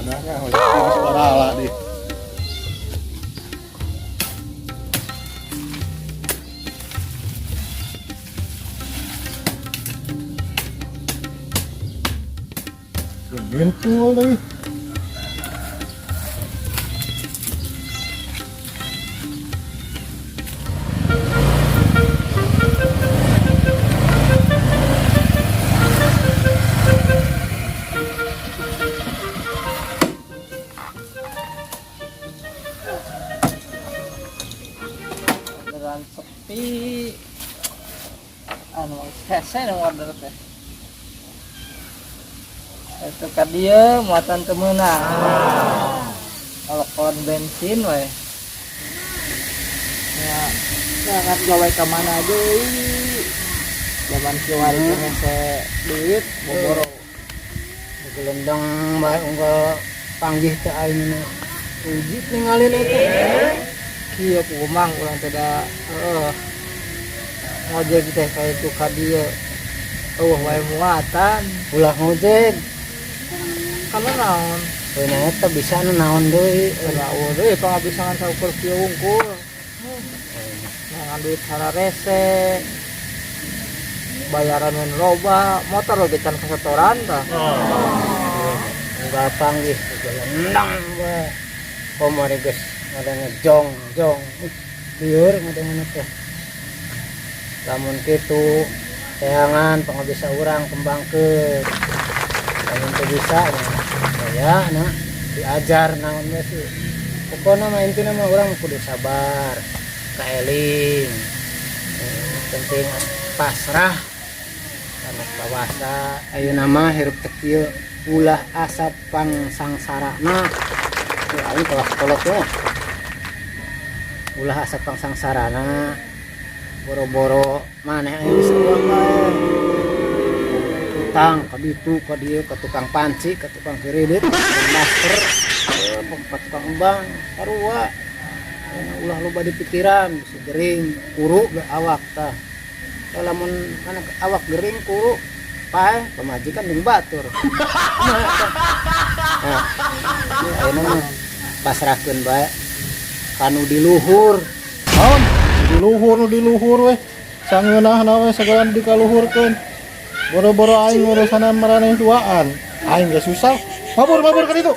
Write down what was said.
Nah, suara lah di. Gentul lagi. Orderan sepi anu hese nu order teh itu ka dia muatan teu meunang telepon bensin we ya sangat gawe ka mana deui zaman kiwari hese duit boboro gelendang bae unggah panggih teh aing uji ningali eta kieu kumang urang teh da ngojek teh ka itu ka dieu wae muatan ulah ngojek kalau naon beuna eta bisa naon deui ulah deui pangabisangan saukur kieu wungkul ngan duit sararese bayaran mun loba motor oge can kasetoran tah enggak panggih gelendang we komari geus ngadenge jong lieur ngadenge teh lamun kitu teangan pangabisa urang kembangkeun lamun teu bisa ya nah diajar naon we sih pokona mah intina mah urang kudu sabar kaeling penting pasrah kana pawasa ayeuna mah hirup teh kieu ulah asap pangsangsarana teu aing kelas kolotnya ulah asap pangsangsarana boro-boro maneh aya geus uang bae utang ka ditu ka dieu ka tukang panci ka tukang kredit ka master ka tukang bank sarua ulah loba dipikiran bisa gering kuru ge awak tah lamun anak awak gering kuru pae pamajikan jeung batur nah ayeuna pasrahkeun bae kanu di luhur Di luhur we. Sangeunahna we sagala dikaluhurkeun. Boro-boro aing urusanan maraneh duaan. Aing ge susah. Mabur ka ditu.